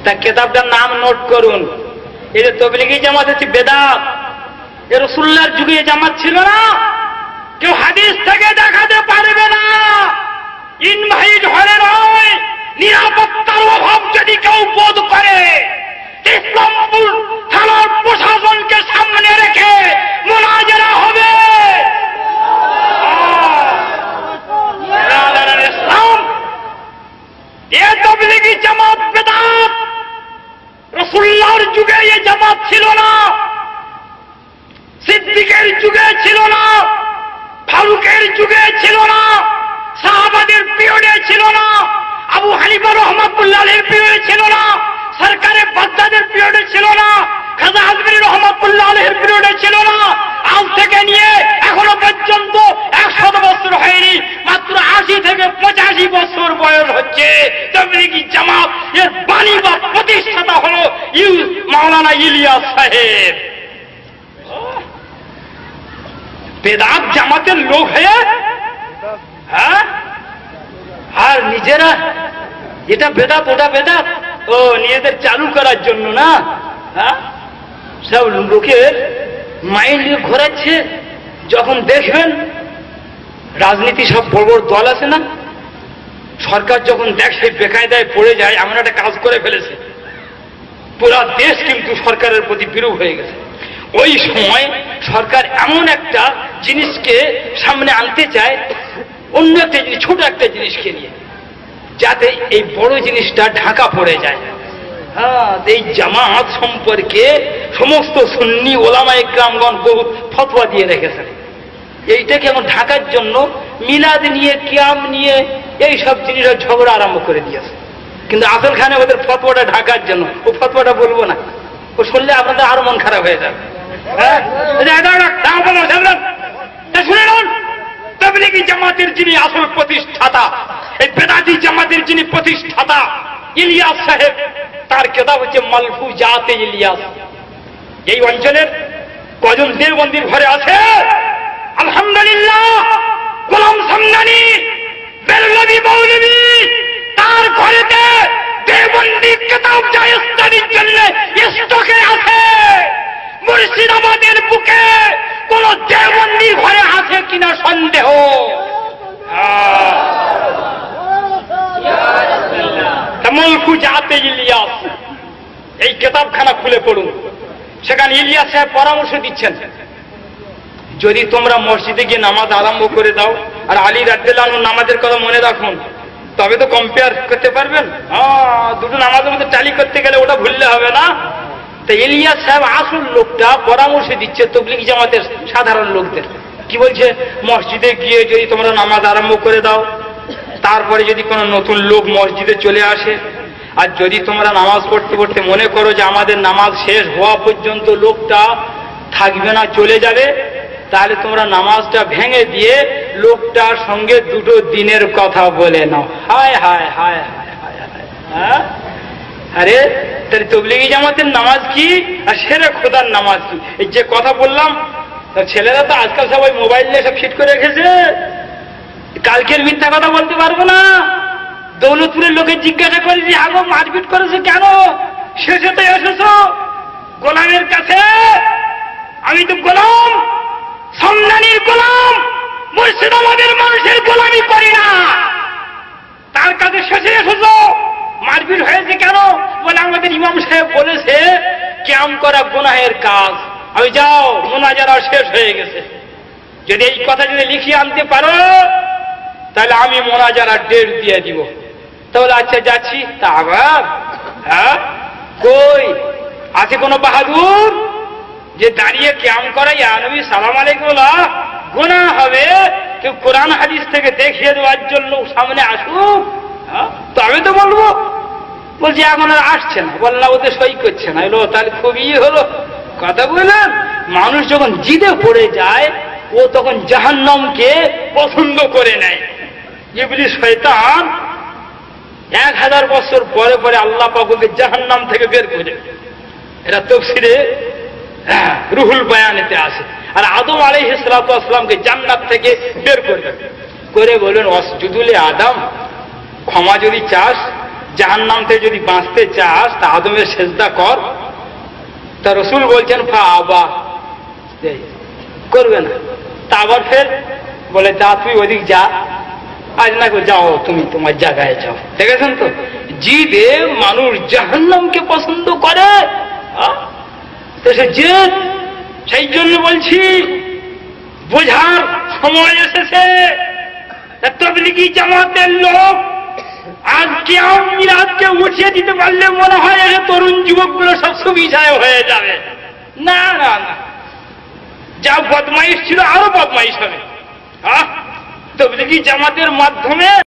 তা কিতাবটার নাম নোট করুন। এই যে তবলিগি জামাত হচ্ছে বেদাত, এ রাসূলুল্লাহর যুগে জামাত ছিল না। কেউ হাদিস থেকে দেখাতে পারবে না। ইনভাইট হলে নয়, নিরাপত্তার অভাব যদি কেউ বোধ করে, ইসলামপুর থানার প্রশাসনকে সামনে রেখে মুনাজারা হবে। ইসলাম এ তবলিগি জামাত বেদাত। রাসূলুল্লাহর যুগে এই জামাত ছিল না, সিদ্দিকের যুগে ছিল না, ফারুকের যুগে ছিল না, সাহাবাদের পিরিয়ডে ছিল না, আবু হানিফা রাহমাতুল্লাহ আলাইহির পিরিয়ডে ছিল না, সরকারে বাগদাদের পিরিয়ডে ছিল না, খাজা আজমিরী রাহমাতুল্লাহ আলাইহির পিরিয়ডে ছিল না। আজ থেকে নিয়ে এখনো পর্যন্ত 100 বছর হয়নি, মাত্র 80 থেকে 85 বছর বয়স হচ্ছে। তবলিগি জামাত এর বাণী বা প্রতিষ্ঠাতা হলো মাওলানা ইলিয়াস সাহেব। বেদাত জামাতের লোক হয়ে হ্যাঁ, আর নিজেরা এটা বেদাত ওটা বেদাত ও নিজেদের চালু করার জন্য না। হ্যাঁ, সব লোকের মাইন্ড ঘোরাচ্ছে। যখন দেখবেন রাজনীতি সব বড় বড় দল আছে না, সরকার যখন দেখে বেকায়দায় পড়ে যায়, এমন একটা কাজ করে ফেলেছে, পুরা দেশ কিন্তু সরকারের প্রতি বিরূপ হয়ে গেছে। ওই সময় সরকার এমন একটা জিনিসকে সামনে আনতে চায়, অন্য একটা জিনিস, ছোট একটা জিনিসকে নিয়ে, যাতে এই বড় জিনিসটা ঢাকা পড়ে যায়। হ্যাঁ, এই জামাত সম্পর্কে সমস্ত সুন্নি ওলামায়ে কেরামগণ বহুত ফতোয়া দিয়ে রেখেছেন। এইটাকে এমন ঢাকার জন্য মিলাদ নিয়ে, কিয়াম নিয়ে এই সব জিনিসের ঝগড়া আরম্ভ করে দিয়েছে। কিন্তু আসলখানে ওদের ফতোয়াটা ঢাকার জন্য, ও ফতোয়াটা বলবো না, ও শুনলে আপনাদের আরো মন খারাপ হয়ে যাবে। তবলিগি জামাতের যিনি আসল প্রতিষ্ঠাতা, এই বেদাতি জামাতের যিনি প্রতিষ্ঠাতা ইলিয়াস সাহেব, তার কিতাব হচ্ছে মালফুজাতে ইলিয়াস। এই অঞ্চলের কজন দেওবন্দির ঘরে আছে? আলহামদুলিল্লাহ, গোলাম সামনানি বেরলভী মৌলভী, তার ঘরেতে দেওবন্দি কিতাব যা স্টাডির জন্য স্টকে আছে। মুর্শিদাবাদের বুকে কোন দেওবন্দি ঘরে আছে কিনা সন্দেহ। মালফুজাতে ইলিয়াস, এই কিতাবখানা খুলে পড়ুন। সেখানে ইলিয়াস সাহেব পরামর্শ দিচ্ছেন, যদি তোমরা মসজিদে গিয়ে নামাজ আরম্ভ করে দাও আর আলী রাদিয়াল্লাহু আনহু নামাজের কথা মনে রাখুন, তবে তো কম্পেয়ার করতে পারবেন। দুটো নামাজের মধ্যে টালি করতে গেলে ওটা ভুললে হবে না। তো ইলিয়াস সাহেব আসল লোকটা পরামর্শ দিচ্ছে তবলিগি জামাতের সাধারণ লোকদের। কি বলছে? মসজিদে গিয়ে যদি তোমরা নামাজ আরম্ভ করে দাও, তারপরে যদি কোনো নতুন লোক মসজিদে চলে আসে, আর যদি তোমরা নামাজ পড়তে পড়তে মনে করো যে আমাদের নামাজ শেষ হওয়া পর্যন্ত লোকটা থাকবে না, চলে যাবে, তাহলে তোমরা নামাজটা ভেঙে দিয়ে লোকটার সঙ্গে দুটো দিনের কথা বলে নাও। হায় হায় হায় হায় হায় হায়। হ্যাঁ, আরে তাহলে তবলিগি জামাতের নামাজ কি আর সেরে খোদার নামাজ কি? এই যে কথা বললাম, ছেলেরা তো আজকাল সবাই মোবাইল নিয়ে সব ফিট করে রেখেছে, কালকের মিথ্যা কথা বলতে পারবো না। দৌলতপুরের লোকে জিজ্ঞাসা করেছি, আগো মারপিট করেছে কেন? শেষে তো এসেছ গোলামের কাছে। আমি তো গোলাম, সামনানির গোলাম, মুর্শিদাবাদের মানুষের গোলামি করি না। তার কাছে শেষে এসেছ, মারপিট হয়েছে কেন? বলে আমাদের ইমাম সাহেব বলেছে কিয়াম করা গুনাহের কাজ। আমি যাও, মুনাজারা শেষ হয়ে গেছে। যদি এই কথা যদি লিখিয়ে আনতে পারো, তাহলে আমি মুনাজারা ডেট দিয়ে দিব। তাহলে আচ্ছা যাচ্ছি। তা আবার হ্যাঁ, কই আছে কোন বাহাদুর যে দাঁড়িয়ে কিয়াম করা, ইয়া নবী সালাম আলাইকুম গুনাহ হবে, কেউ কোরআন হাদিস থেকে দেখিয়ে দেওয়ার জন্য সামনে আসুক। তো আমি তো বলবো, বলছি এখন আর আসছে না, বললাম ওতে সই করছে না। এলো তাহলে খুবই হলো কথা বললেন। মানুষ যখন জিদে পড়ে যায়, ও তখন জাহান্নামকে পছন্দ করে নেয়। ইবলিস শয়তান 1000 বছর পরে পরে আল্লাহ পাক ওকে জাহান্নাম থেকে বের করে। এটা তাফসীরে রুহুল বায়ানেতে আছে। আর আদম আলাইহিস সালাতু ওয়াস সালামকে জান্নাত থেকে বের করবেন করে বলেন, ওয়াসজুদুলি আদম, ক্ষমা যদি চাস জাহান্নাম থেকে যদি বাঁচতে চাস তা আদমের সেজদা কর। তা রসুল বলছেন ফা আবা, করবে না। তা আবার ফের বলে যা তুই ওদিক যা, আজ না যাও তুমি তোমার জায়গায় যাও। দেখেছেন তো জিদে মানুষ জাহান্নামকে পছন্দ করে, তো সে জিদ। সেই জন্য বলছি বোঝার সময় এসেছে। তাবলীগী জামাতের লোক আজকে মিলাদকে উঠিয়ে দিতে পারলে মনে হয় তরুণ যুবকগুলো সব সুবিধায় হয়ে যাবে। না না না, যা বদমাইশ ছিল আরো বদমাইশ হবে। তাবলীগী জামাতের মাধ্যমে